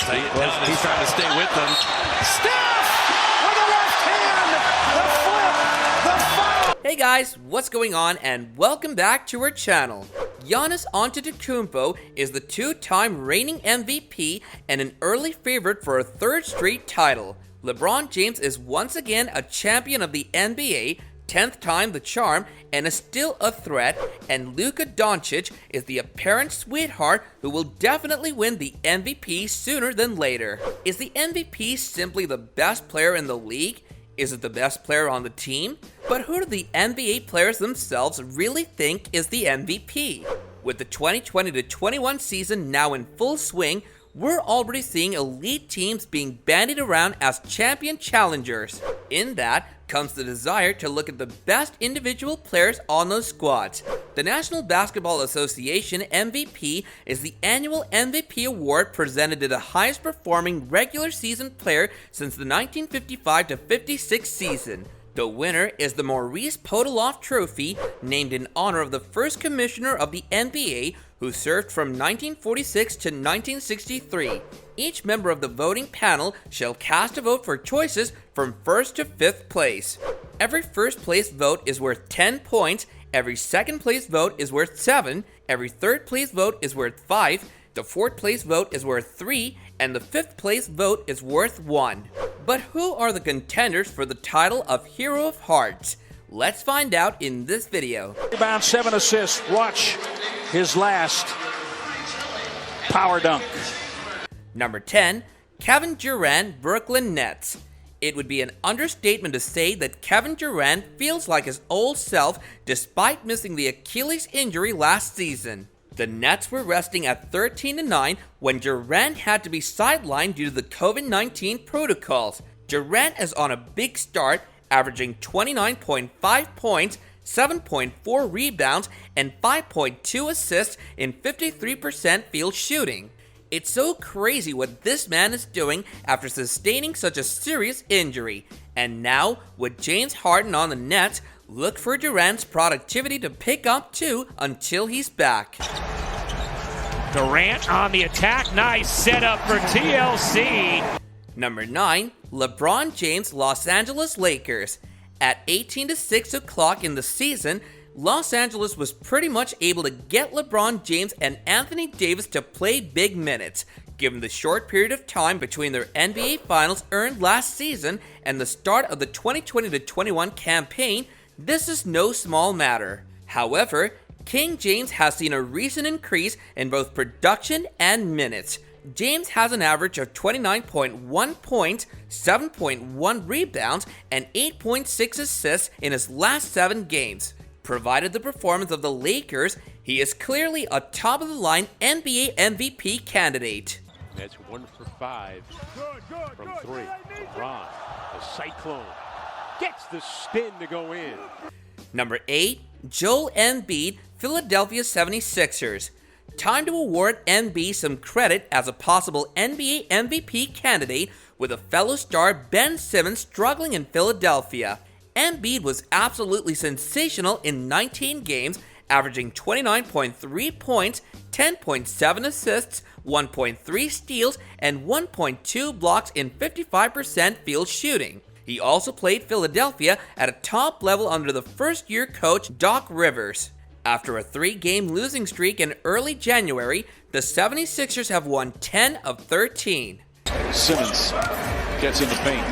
He's trying to stay with them. Steph with a left hand, the flip, the foul. Hey guys, what's going on, and welcome back to our channel. Giannis Antetokounmpo is the two-time reigning MVP and an early favorite for a third straight title. LeBron James is once again a champion of the NBA, 10th time the charm, and is still a threat, and Luka Doncic is the apparent sweetheart who will definitely win the MVP sooner than later. Is the MVP simply the best player in the league? Is it the best player on the team? But who do the NBA players themselves really think is the MVP? With the 2020-21 season now in full swing, we're already seeing elite teams being bandied around as champion challengers. In that comes the desire to look at the best individual players on those squads. The National Basketball Association MVP is the annual MVP award presented to the highest performing regular season player since the 1955-56 season. The winner is the Maurice Podoloff Trophy, named in honor of the first commissioner of the NBA, who served from 1946 to 1963. Each member of the voting panel shall cast a vote for choices from first to fifth place. Every first place vote is worth 10 points, every second place vote is worth 7, every third place vote is worth 5, the fourth place vote is worth 3, and the fifth place vote is worth 1. But who are the contenders for the title of Hero of Hearts? Let's find out in this video. Rebound, 7 assists. Watch his last power dunk. Number 10, Kevin Durant, Brooklyn Nets. It would be an understatement to say that Kevin Durant feels like his old self despite missing the Achilles injury last season. The Nets were resting at 13-9 when Durant had to be sidelined due to the COVID-19 protocols. Durant is on a big start, averaging 29.5 points, 7.4 rebounds, and 5.2 assists in 53% field shooting. It's so crazy what this man is doing after sustaining such a serious injury. And now, with James Harden on the Nets, look for Durant's productivity to pick up too until he's back. Durant on the attack. Nice setup for TLC. Number 9, LeBron James, Los Angeles Lakers. At 18 to 6 o'clock in the season, Los Angeles was pretty much able to get LeBron James and Anthony Davis to play big minutes. Given the short period of time between their NBA Finals earned last season and the start of the 2020-21 campaign, this is no small matter. However, King James has seen a recent increase in both production and minutes. James has an average of 29.1 points, 7.1 rebounds, and 8.6 assists in his last 7 games. Provided the performance of the Lakers, he is clearly a top-of-the-line NBA MVP candidate. That's 1 for 5 from 3. LeBron, the Cyclone, gets the spin to go in. Number 8, Joel Embiid, Philadelphia 76ers. Time to award Embiid some credit as a possible NBA MVP candidate, with a fellow star Ben Simmons struggling in Philadelphia. Embiid was absolutely sensational in 19 games, averaging 29.3 points, 10.7 assists, 1.3 steals, and 1.2 blocks in 55% field shooting. He also played Philadelphia at a top level under the first-year coach Doc Rivers. After a 3-game losing streak in early January, the 76ers have won 10 of 13. Simmons gets in the paint.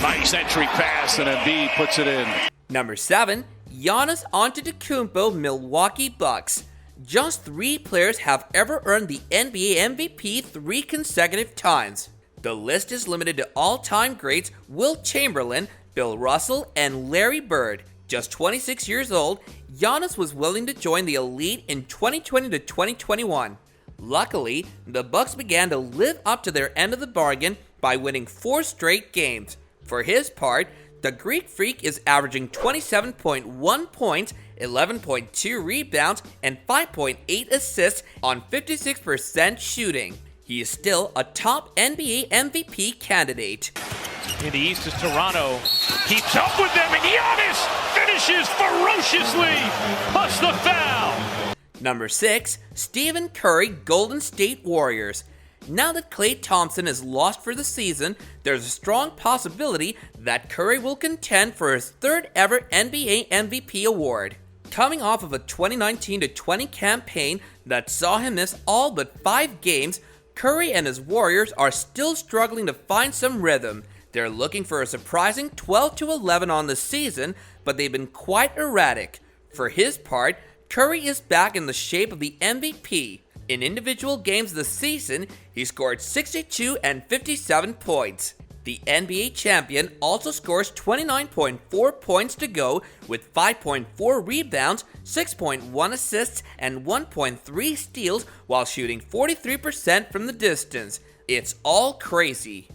Nice entry pass, and Embiid puts it in. Number 7, Giannis Antetokounmpo, Milwaukee Bucks. Just 3 players have ever earned the NBA MVP 3 consecutive times. The list is limited to all-time greats Wilt Chamberlain, Bill Russell, and Larry Bird. Just 26 years old, Giannis was willing to join the elite in 2020-2021. Luckily, the Bucks began to live up to their end of the bargain by winning 4 straight games. For his part, the Greek Freak is averaging 27.1 points, 11.2 rebounds, and 5.8 assists on 56% shooting. He is still a top NBA MVP candidate. In the East is Toronto. Keeps up with them, and Giannis finishes ferociously, plus the foul. Number 6, Stephen Curry, Golden State Warriors. Now that Klay Thompson is lost for the season, there's a strong possibility that Curry will contend for his third ever NBA MVP award. Coming off of a 2019-20 campaign that saw him miss all but 5 games, Curry and his Warriors are still struggling to find some rhythm. They're looking for a surprising 12-11 on the season, but they've been quite erratic. For his part, Curry is back in the shape of the MVP. In individual games this season, he scored 62 and 57 points. The NBA champion also scores 29.4 points to go with 5.4 rebounds, 6.1 assists, and 1.3 steals while shooting 43% from the distance. It's all crazy.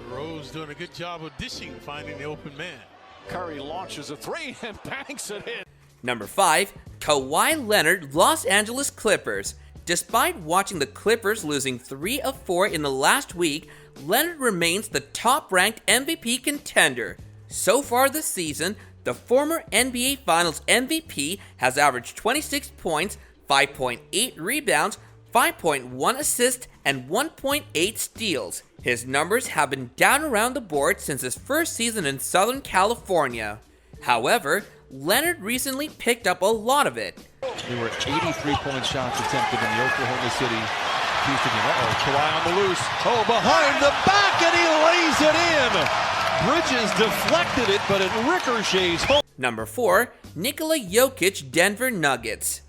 Rose doing a good job of dishing, finding the open man. Curry launches a 3 and banks it in. Number 5, Kawhi Leonard, Los Angeles Clippers. Despite watching the Clippers losing 3 of 4 in the last week, Leonard remains the top-ranked MVP contender. So far this season, the former NBA Finals MVP has averaged 26 points, 5.8 rebounds, 5.1 assists, and 1.8 steals. His numbers have been down around the board since his first season in Southern California. However, Leonard recently picked up a lot of it. There were 83-point shots attempted in the Oklahoma City Houston game. Kawhi on the loose. Oh, behind the back, and he lays it in. Bridges deflected it, but it ricochets home. Number 4, Nikola Jokic, Denver Nuggets.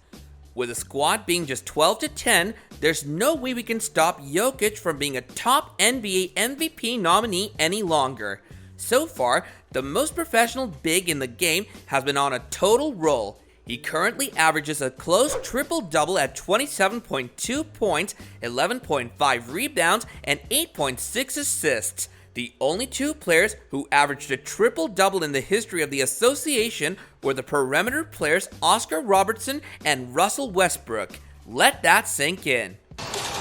With a squad being just 12-10, there's no way we can stop Jokic from being a top NBA MVP nominee any longer. So far, the most professional big in the game has been on a total roll. He currently averages a close triple-double at 27.2 points, 11.5 rebounds, and 8.6 assists. The only 2 players who averaged a triple-double in the history of the association were the perimeter players Oscar Robertson and Russell Westbrook. Let that sink in.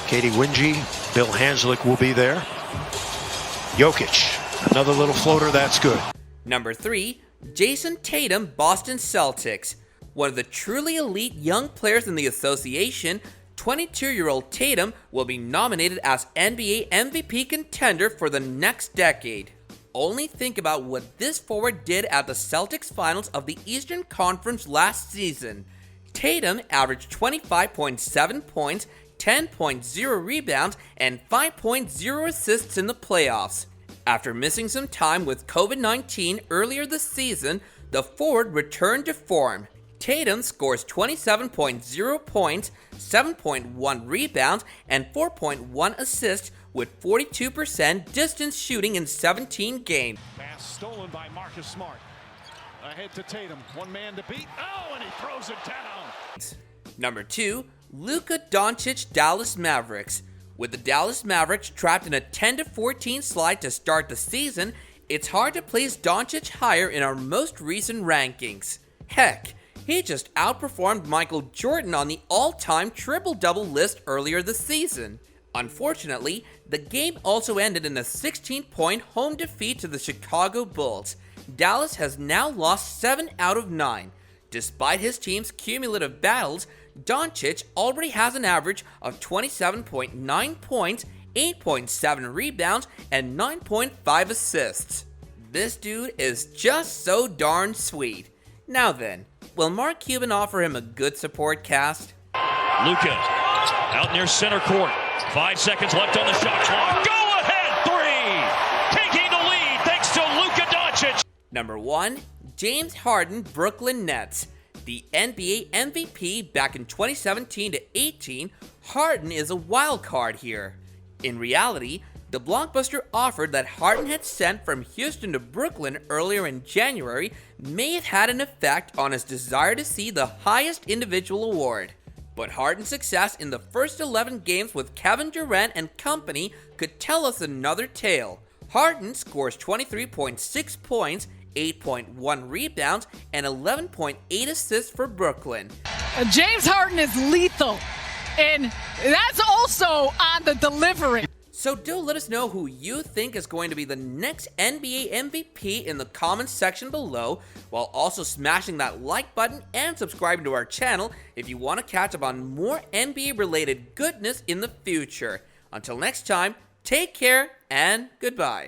Katie Winge, Bill Hanslick will be there. Jokic, another little floater, that's good. Number 3, Jason Tatum, Boston Celtics. One of the truly elite young players in the association, 22-year-old Tatum will be nominated as NBA MVP contender for the next decade. Only think about what this forward did at the Celtics finals of the Eastern Conference last season. Tatum averaged 25.7 points, 10.0 rebounds, and 5.0 assists in the playoffs. After missing some time with COVID-19 earlier this season, the forward returned to form. Tatum scores 27.0 points, 7.1 rebounds, and 4.1 assists with 42% distance shooting in 17 games. Pass stolen by Marcus Smart. Ahead to Tatum. One man to beat. Oh, and he throws it down. Number 2, Luka Doncic, Dallas Mavericks. With the Dallas Mavericks trapped in a 10-14 slide to start the season, it's hard to place Doncic higher in our most recent rankings. Heck, he just outperformed Michael Jordan on the all-time triple-double list earlier this season. Unfortunately, the game also ended in a 16-point home defeat to the Chicago Bulls. Dallas has now lost 7 out of 9. Despite his team's cumulative battles, Doncic already has an average of 27.9 points, 8.7 rebounds, and 9.5 assists. This dude is just so darn sweet. Now then, will Mark Cuban offer him a good support cast? Luka out near center court. 5 seconds left on the shot clock. Go ahead, 3! Taking the lead thanks to Luka Doncic. Number 1, James Harden, Brooklyn Nets. The NBA MVP back in 2017-18, Harden is a wild card here. In reality, the blockbuster offer that Harden had sent from Houston to Brooklyn earlier in January may have had an effect on his desire to see the highest individual award. But Harden's success in the first 11 games with Kevin Durant and company could tell us another tale. Harden scores 23.6 points, 8.1 rebounds, and 11.8 assists for Brooklyn. James Harden is lethal, and that's also on the delivery. So do let us know who you think is going to be the next NBA MVP in the comments section below, while also smashing that like button and subscribing to our channel if you want to catch up on more NBA related goodness in the future. Until next time, take care and goodbye.